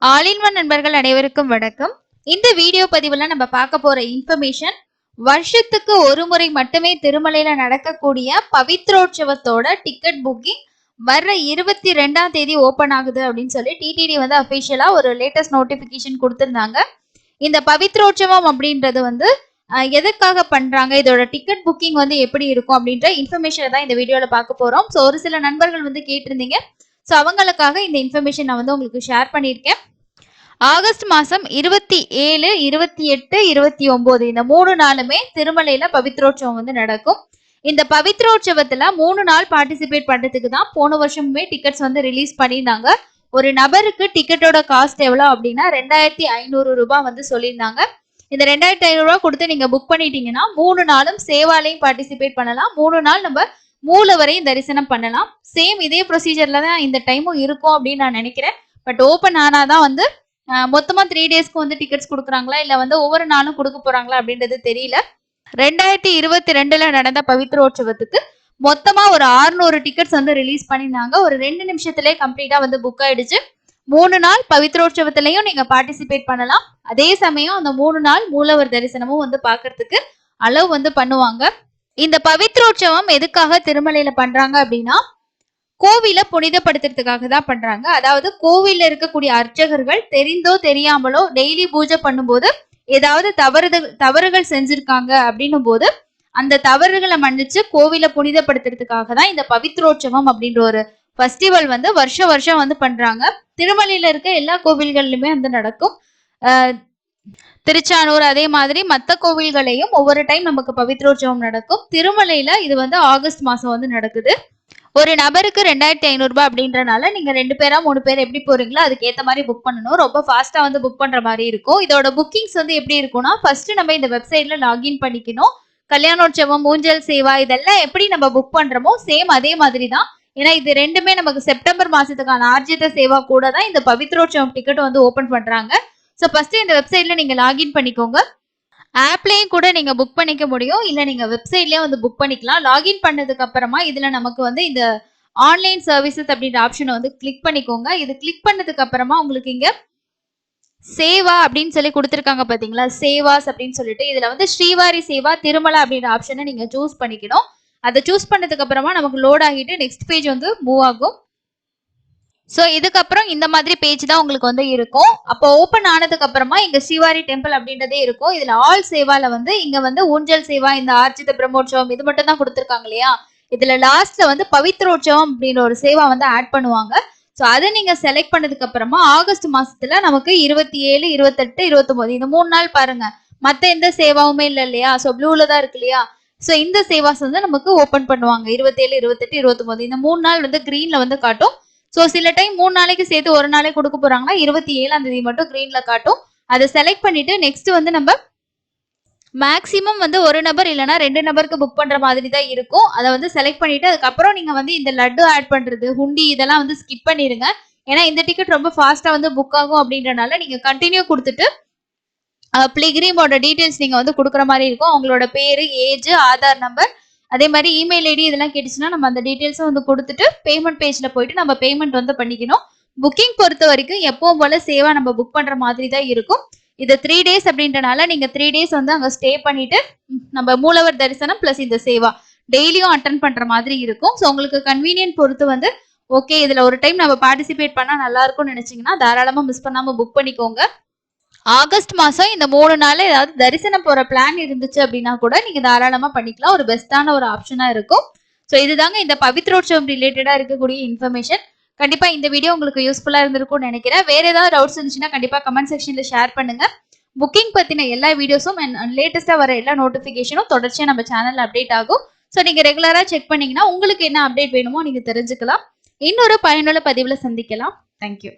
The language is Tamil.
ஆல் இன் ஒன் நண்பர்கள் அனைவருக்கும் வணக்கம். இந்த வீடியோ பதிவுல நம்ம பார்க்க போற இன்ஃபர்மேஷன், வருஷத்துக்கு ஒரு முறை மட்டுமே திருமலையில நடக்கக்கூடிய பவித்ரோற்சவத்தோட டிக்கெட் புக்கிங் வர்ற 22ஆம் தேதி ஓபன் ஆகுது அப்படின்னு சொல்லி டிடிடி வந்து அபிஷியலா ஒரு லேட்டஸ்ட் நோட்டிபிகேஷன் கொடுத்திருந்தாங்க. இந்த பவித்ரோற்சவம் அப்படின்றது வந்து எதுக்காக பண்றாங்க, இதோட டிக்கெட் புக்கிங் வந்து எப்படி இருக்கும் அப்படின்ற இன்ஃபர்மேஷனை தான் இந்த வீடியோல பார்க்க போறோம். ஸோ ஒரு சில நண்பர்கள் வந்து கேட்டிருந்தீங்க. ஸோ அவங்களுக்காக இந்த இன்ஃபர்மேஷன் நான் வந்து உங்களுக்கு ஷேர் பண்ணியிருக்கேன். ஆகஸ்ட் மாசம் 27, 28, 29 இந்த 3 நாளுமே திருமலையில பவித்ரோற்சவம் வந்து நடக்கும். இந்த பவித்ரோற்சவத்துல 3 நாள் பார்ட்டிசிபேட் பண்றதுக்கு தான் போன வருஷமுமே டிக்கெட்ஸ் வந்து ரிலீஸ் பண்ணியிருந்தாங்க. ஒரு நபருக்கு டிக்கெட்டோட காஸ்ட் எவ்வளவு அப்படின்னா 2500 ரூபாய் வந்து சொல்லியிருந்தாங்க. இந்த 2500 ரூபாய் கொடுத்து நீங்க புக் பண்ணிட்டீங்கன்னா 3 நாளும் சேவாலையும் பார்ட்டிசிபேட் பண்ணலாம். 3 நாள் நம்ம மூலவரையும் தரிசனம் பண்ணலாம். சேம் இதே ப்ரொசீஜர்ல தான் இந்த டைமும் இருக்கும் அப்படின்னு நான் நினைக்கிறேன். பட் ஓப்பன் ஆனாதான் வந்து மொத்தமா 3 டேஸ்க்கு வந்து டிக்கெட்ஸ் கொடுக்குறாங்களா இல்ல வந்து ஒவ்வொரு நாளும் கொடுக்க போறாங்களா அப்படின்றது தெரியல. 2022ல நடந்த பவித்ரோற்சவத்துக்கு மொத்தமா ஒரு 600 டிக்கெட்ஸ் வந்து ரிலீஸ் பண்ணியிருந்தாங்க. ஒரு 2 நிமிஷத்திலே கம்ப்ளீட்டா வந்து புக் ஆயிடுச்சு. 3 நாள் பவித்ரோற்சவத்திலையும் நீங்க பார்ட்டிசிபேட் பண்ணலாம். அதே சமயம் அந்த 3 நாள் மூலவர் தரிசனமும் வந்து பாக்குறதுக்கு அளவு வந்து பண்ணுவாங்க. இந்த பவித்ரோற்சவம் எதுக்காக திருமலையில பண்றாங்க அப்படின்னா, கோவில புனிதப்படுத்துறதுக்காக தான் பண்றாங்க. அதாவது கோவில்ல இருக்கக்கூடிய அர்ச்சகர்கள் தெரிந்தோ தெரியாமலோ டெய்லி பூஜை பண்ணும்போது ஏதாவது தவறுகள் செஞ்சிருக்காங்க அப்படின்னும் போது அந்த தவறுகளை மன்னிச்சு கோவில புனிதப்படுத்துறதுக்காக தான் இந்த பவித்ரோற்சவம் அப்படின்ற ஒரு ஃபெஸ்டிவல் வந்து வருஷம் வந்து பண்றாங்க. திருமலையில இருக்க எல்லா கோவில்கள்லயுமே வந்து நடக்கும். திருச்சானூர் அதே மாதிரி மற்ற கோவில்களையும் ஒவ்வொரு டைம் நமக்கு பவித்ரோற்சவம் நடக்கும். திருமலையில இது வந்து ஆகஸ்ட் மாசம் வந்து நடக்குது. ஒரு நபருக்கு 2500 ரூபாய் அப்படின்றனால நீங்க 2 பேரா 3 பேர் எப்படி போறீங்களோ அதுக்கு ஏத்த மாதிரி புக் பண்ணணும். ரொம்ப ஃபாஸ்டா வந்து புக் பண்ற மாதிரி இருக்கும். இதோட புக்கிங்ஸ் வந்து எப்படி இருக்கும்னா, ஃபர்ஸ்ட் நம்ம இந்த வெப்சைட்ல லாகின் பண்ணிக்கணும். கல்யாணோற்சவம், ஊஞ்சல் சேவா இதெல்லாம் எப்படி நம்ம புக் பண்றோமோ சேம் அதே மாதிரி தான். ஏன்னா இது ரெண்டுமே நமக்கு செப்டம்பர் மாசத்துக்கான ஆர்ஜித சேவா கூட தான் இந்த பவித்ரோற்சவம் டிக்கெட் வந்து ஓபன் பண்றாங்க. ஸோ ஃபர்ஸ்ட் இந்த வெப்சைட்ல நீங்க லாகின் பண்ணிக்கோங்க. ஆப்லயும் கூட நீங்க புக் பண்ணிக்க முடியும், இல்ல நீங்க வெப்சைட்லயே வந்து புக் பண்ணிக்கலாம். லாகின் பண்ணதுக்கு அப்புறமா இதுல நமக்கு வந்து இந்த ஆன்லைன் சர்வீசஸ் அப்படின்ற ஆப்ஷனை வந்து கிளிக் பண்ணிக்கோங்க. இது கிளிக் பண்ணதுக்கு அப்புறமா உங்களுக்கு இங்க சேவா அப்படின்னு சொல்லி கொடுத்துருக்காங்க பாத்தீங்களா, சேவாஸ் அப்படின்னு சொல்லிட்டு இதுல வந்து ஸ்ரீவாரி சேவா திருமலா அப்படின்ற ஆப்ஷனை நீங்க சூஸ் பண்ணிக்கணும். அதை சூஸ் பண்ணதுக்கு அப்புறமா நமக்கு லோட் ஆகிட்டு நெக்ஸ்ட் பேஜ் வந்து மூவ் ஆகும். ஸோ இதுக்கப்புறம் இந்த மாதிரி பேஜ் தான் உங்களுக்கு வந்து இருக்கும். அப்போ ஓப்பன் ஆனதுக்கு அப்புறமா இங்க ஸ்ரீவாரி டெம்பிள் அப்படின்றதே இருக்கும். இதுல ஆல் சேவால வந்து இங்க வந்து ஊஞ்சல் சேவா, இந்த ஆர்ஜித பிரம்மோற்சவம் இது மட்டும் தான் கொடுத்துருக்காங்க இல்லையா. இதுல லாஸ்ட்ல வந்து பவித்ரோற்சவம் அப்படின்ற ஒரு சேவா வந்து ஆட் பண்ணுவாங்க. ஸோ அதை நீங்க செலக்ட் பண்ணதுக்கு அப்புறமா ஆகஸ்ட் மாசத்துல நமக்கு 27, 28, 29 இந்த 3 நாள் பாருங்க, மத்த எந்த சேவாவுமே இல்லை இல்லையா. ஸோ ப்ளூல தான் இருக்கு இல்லையா. ஸோ இந்த சேவாஸ் வந்து நமக்கு ஓபன் பண்ணுவாங்க. 27, 28, 29 இந்த 3 நாள் வந்து கிரீன்ல வந்து காட்டும். ஸோ சில டைம் 3 நாளைக்கு சேர்த்து ஒரு நாளே கொடுக்க போறாங்கன்னா 27ஆம் தேதி மட்டும் கிரீன்ல காட்டும். அதை செலக்ட் பண்ணிட்டு நெக்ஸ்ட் வந்து நம்ம மேக்சிமம் வந்து ஒரு நபர் இல்லைன்னா 2 நபருக்கு புக் பண்ற மாதிரி தான் இருக்கும். அதை வந்து செலக்ட் பண்ணிட்டு அதுக்கப்புறம் நீங்க வந்து இந்த லட்டு ஆட் பண்றது, ஹுண்டி இதெல்லாம் வந்து ஸ்கிப் பண்ணிருங்க. ஏன்னா இந்த டிக்கெட் ரொம்ப ஃபாஸ்டா வந்து புக் ஆகும் அப்படின்றனால நீங்க கண்டினியூ கொடுத்துட்டு பிளிகிரிமோட டீடைல்ஸ் நீங்க வந்து கொடுக்குற மாதிரி இருக்கும். அவங்களோட பேரு, ஏஜ், ஆதார் நம்பர், அதே மாதிரி இமெயில் ஐடி இதெல்லாம் கேட்டுச்சுன்னா நம்ம அந்த டீடைல்ஸும் வந்து கொடுத்துட்டு பேமெண்ட் பேஜ்ல போயிட்டு நம்ம பேமெண்ட் வந்து பண்ணிக்கணும். புக்கிங் பொறுத்த வரைக்கும் எப்பவும் போல சேவா நம்ம புக் பண்ற மாதிரி தான் இருக்கும். இது 3 டேஸ் அப்படின்றனால நீங்க 3 டேஸ் வந்து அங்க ஸ்டே பண்ணிட்டு நம்ம மூலவர் தரிசனம் பிளஸ் இந்த சேவா டெய்லியும் அட்டன் பண்ற மாதிரி இருக்கும். ஸோ உங்களுக்கு கன்வீனியன்ட் பொறுத்து வந்து ஓகே இதுல ஒரு டைம் நம்ம பார்ட்டிசிபேட் பண்ணா நல்லா இருக்கும்னு நினைச்சீங்கன்னா தாராளமா மிஸ் பண்ணாம புக் பண்ணிக்கோங்க. ஆகஸ்ட் மாசம் இந்த 3 நாள் ஏதாவது தரிசனம் போற பிளான் இருந்துச்சு அப்படின்னா கூட நீங்க தாராளமா பண்ணிக்கலாம். ஒரு பெஸ்டான ஒரு ஆப்ஷனா இருக்கும். ஸோ இதுதாங்க இந்த பவித்ரோற்சவம் ரிலேட்டடா இருக்கக்கூடிய இன்ஃபர்மேஷன். கண்டிப்பா இந்த வீடியோ உங்களுக்கு யூஸ்ஃபுல்லா இருந்திருக்கும்னு நினைக்கிறேன். வேற ஏதாவது டவுட்ஸ் இருந்துச்சுன்னா கண்டிப்பா கமெண்ட் செக்ஷன்ல ஷேர் பண்ணுங்க. புக்கிங் பத்தின எல்லா வீடியோஸும் லேட்டஸ்டா வர எல்லா நோட்டிபிகேஷனும் தொடர்ச்சியா நம்ம சேனல்ல அப்டேட் ஆகும். ஸோ நீங்க ரெகுலரா செக் பண்ணீங்கன்னா உங்களுக்கு என்ன அப்டேட் வேணுமோ நீங்க தெரிஞ்சுக்கலாம். இன்னொரு பயனுள்ள பதிவுல சந்திக்கலாம். தேங்க்யூ.